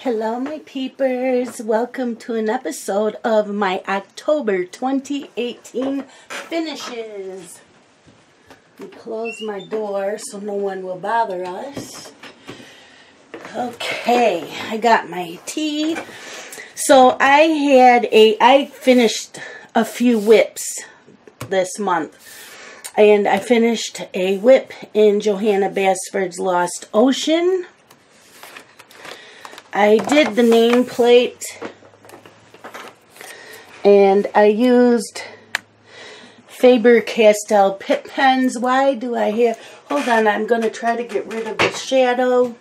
Hello my peepers, welcome to an episode of my October 2018 finishes. Let me close my door so no one will bother us. Okay, I got my tea. So I finished a few whips this month. And I finished a whip in Johanna Basford's Lost Ocean. I did the nameplate, and I used Faber-Castell Pitt pens. Why do I have... Hold on, I'm going to try to get rid of the shadow.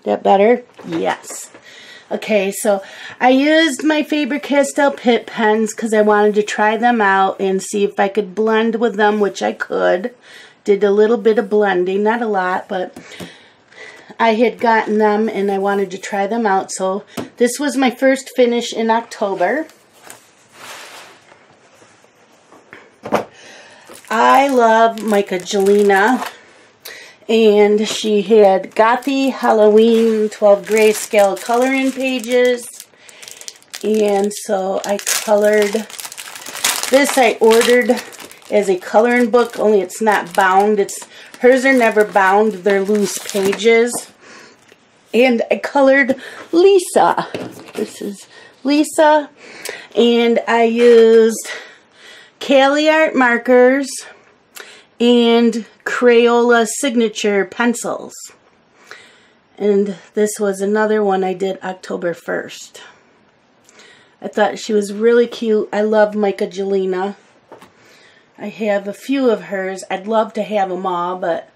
That better? Yes. Okay, so I used my Faber-Castell Pitt pens because I wanted to try them out and see if I could blend with them, which I could. Did a little bit of blending, not a lot, but I had gotten them and I wanted to try them out. So this was my first finish in October. I love Mica Jelena. And she had Gothy Halloween 12 grayscale coloring pages. And so I colored this. I ordered as a coloring book, only it's not bound. Hers are never bound. They're loose pages. And I colored Lisa. This is Lisa. And I used Cali Art markers and Crayola signature pencils. And this was another one I did October 1st. I thought she was really cute. I love Mica Jelena. I have a few of hers. I'd love to have them all, but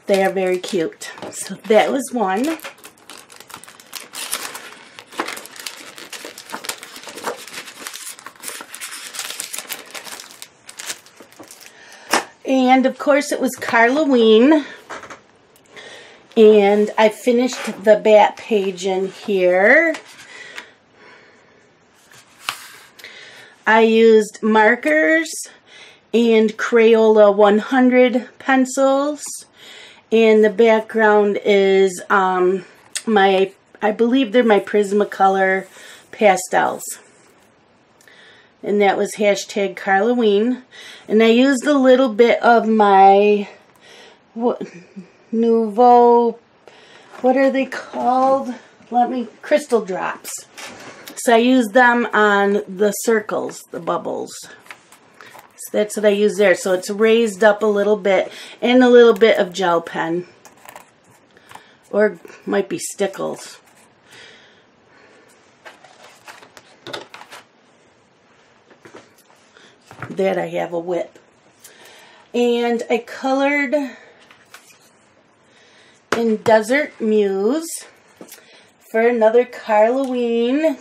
they are very cute. So that was one. And of course it was Carloween. And I finished the bat page in here. I used markers and Crayola 100 pencils. And the background is I believe they're my Prismacolor pastels. And that was hashtag Carloween. And I used a little bit of my Nouveau, what are they called? Crystal drops. So I used them on the circles, the bubbles. So that's what I used there. So it's raised up a little bit, and a little bit of gel pen. Or might be stickles. That I have a whip. And I colored in Desert Muse for another Carloween.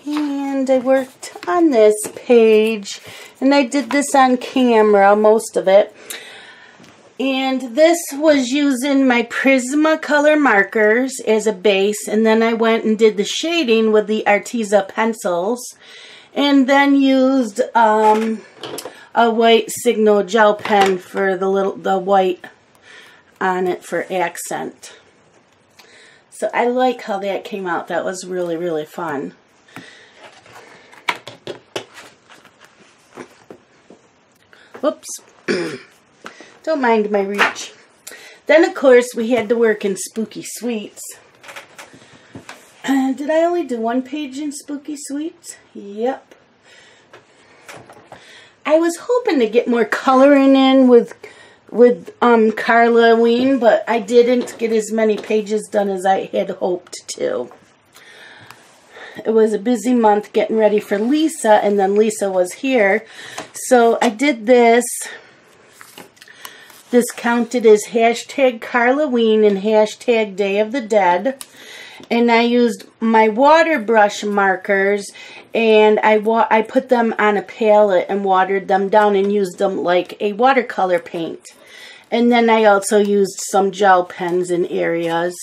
And I worked on this page. And I did this on camera, most of it. And this was using my Prismacolor markers as a base. And then I went and did the shading with the Arteza pencils. And then used a white Signo gel pen for the white on it for accent. So I like how that came out. That was really, really fun. Whoops. Don't mind my reach. Then, of course, we had to work in Spooky Sweets. Did I only do one page in Spooky Sweets? Yep. I was hoping to get more coloring in with Carloween, but I didn't get as many pages done as I had hoped to. It was a busy month getting ready for Lisa, and then Lisa was here. So I did this. This counted as hashtag Carloween and hashtag Day of the Dead. And I used my water brush markers, and I put them on a palette and watered them down and used them like a watercolor paint. And then I also used some gel pens in areas.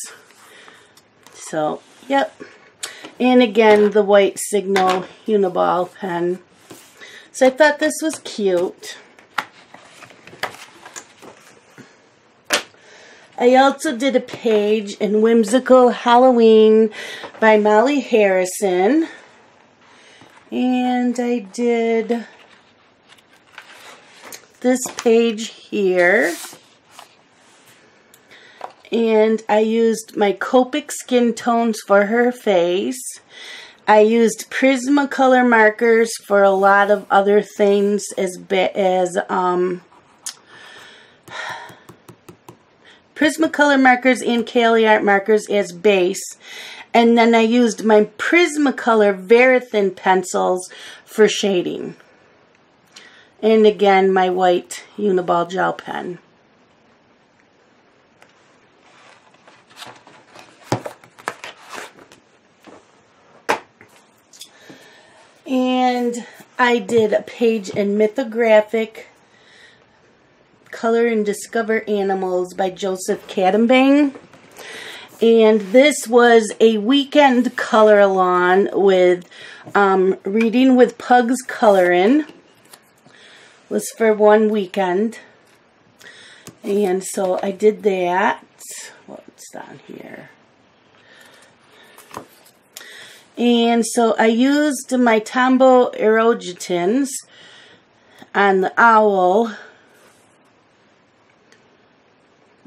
So, yep. And again, the white Signo Uniball pen. So I thought this was cute. I also did a page in Whimsical Halloween by Molly Harrison. And I did this page here. And I used my Copic skin tones for her face. I used Prismacolor markers for a lot of other things Prismacolor markers and Cali Art markers as base. And then I used my Prismacolor Very Thin pencils for shading. And again, my white Uniball gel pen. And I did a page in Mythographic Color and Discover Animals by Joseph Cadambang. And this was a weekend color-along with Reading with Pugs Coloring. Was for one weekend. And so I did that. What's down here? And so I used my Tombow Aerogitins on the owl.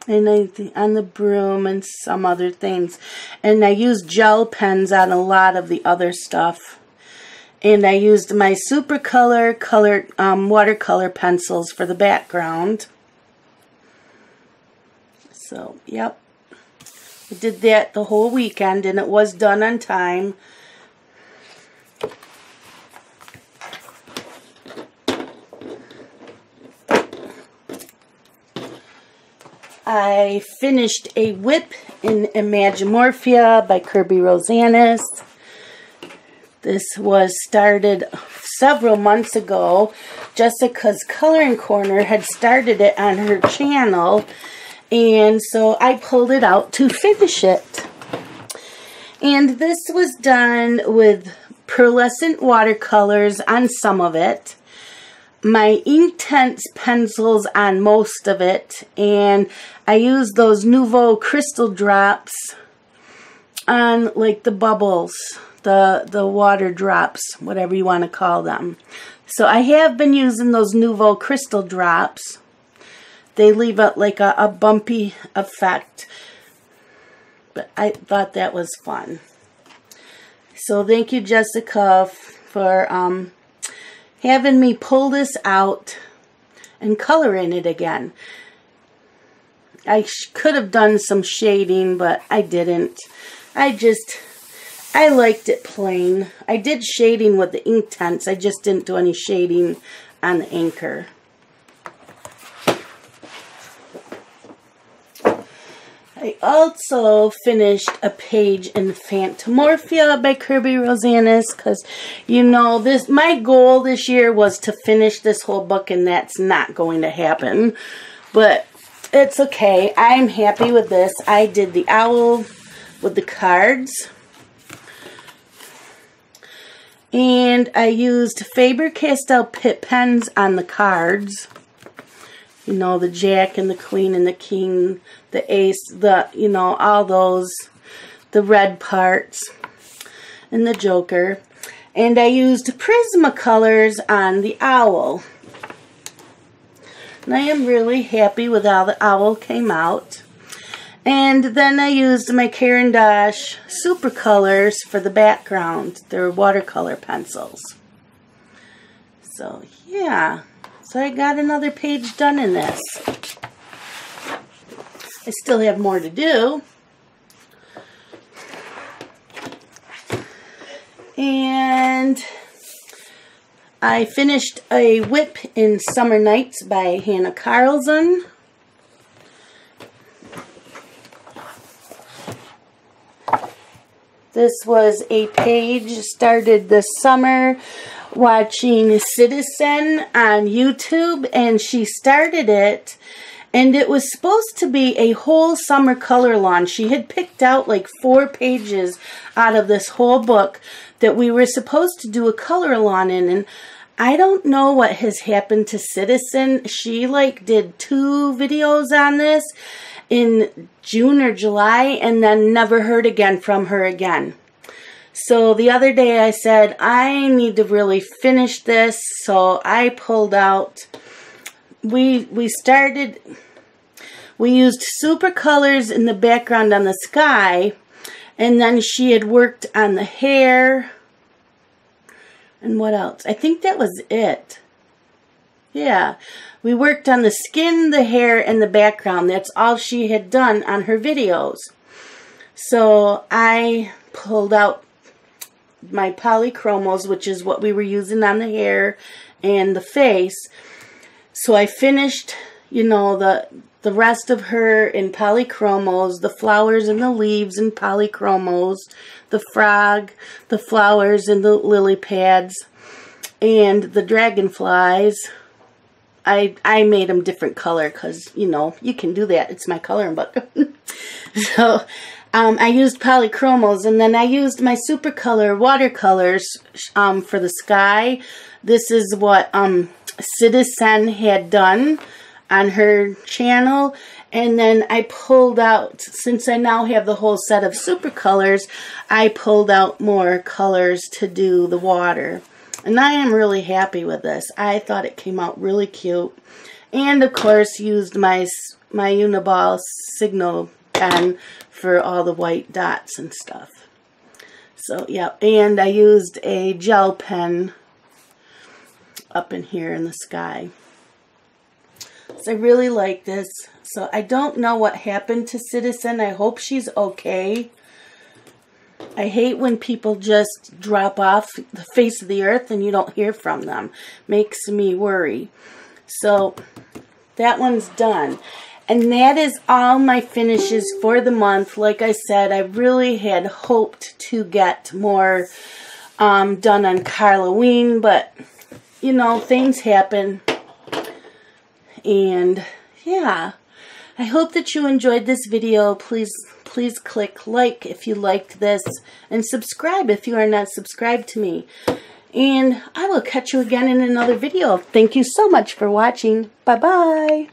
And on the broom and some other things. And I used gel pens on a lot of the other stuff. And I used my Supercolor watercolor pencils for the background. So, yep. I did that the whole weekend and it was done on time. I finished a whip in Imagine Morphia by Kirby Rosanis. This was started several months ago. Jessica's Coloring Corner had started it on her channel, and so I pulled it out to finish it. And this was done with pearlescent watercolors on some of it, my Inktense pencils on most of it, and I used those Nouveau crystal drops on like the bubbles, the water drops, whatever you want to call them. So I have been using those Nouveau crystal drops. They leave it like a bumpy effect, but I thought that was fun. So thank you, Jessica, for having me pull this out and color in it again. I could have done some shading, but I didn't. I liked it plain. I did shading with the Inktense. I just didn't do any shading on the anchor. I also finished a page in Phantomorphia by Kirby Rosanis because, you know, my goal this year was to finish this whole book, and that's not going to happen. But it's okay. I'm happy with this. I did the owl with the cards. And I used Faber-Castell Pitt pens on the cards. You know, the Jack and the Queen and the King, the Ace, you know, all those, the red parts, and the Joker. And I used Prismacolors on the owl. And I am really happy with how the owl came out. And then I used my Caran d'Ache Supercolors for the background. They're watercolor pencils. So, yeah. So I got another page done in this. I still have more to do. And I finished a whip in Summer Nights by Hannah Carlson. This was a page started this summer watching Citizen on YouTube, and she started it, and it was supposed to be a whole summer color launch. She had picked out like 4 pages out of this whole book that we were supposed to do a color along in, and I don't know what has happened to Citizen. She like did 2 videos on this, in June or July, and then never heard again from her again. So the other day I said, I need to really finish this. So I pulled out, we used super colors in the background on the sky, and then she had worked on the hair, and what else? I think that was it. Yeah, we worked on the skin, the hair, and the background. That's all she had done on her videos. So I pulled out my polychromos, which is what we were using on the hair and the face. So I finished, you know, the rest of her in polychromos, the flowers and the leaves in polychromos, the frog, the flowers and the lily pads, and the dragonflies. I made them different color because, you know, you can do that. It's my coloring book. So I used polychromos, and then I used my super color watercolors for the sky. This is what Citizen had done on her channel, and then I pulled out, since I now have the whole set of super colors, I pulled out more colors to do the water. And I am really happy with this. I thought it came out really cute. And of course used my Uniball Signal pen for all the white dots and stuff. So yeah, and I used a gel pen up in here in the sky. So I really like this. So I don't know what happened to Citizen. I hope she's okay. I hate when people just drop off the face of the earth and you don't hear from them. Makes me worry. So that one's done. And that is all my finishes for the month. Like I said, I really had hoped to get more done on Halloween, but you know, things happen. And yeah, I hope that you enjoyed this video. Please click like if you liked this, and subscribe if you are not subscribed to me. And I will catch you again in another video. Thank you so much for watching. Bye-bye.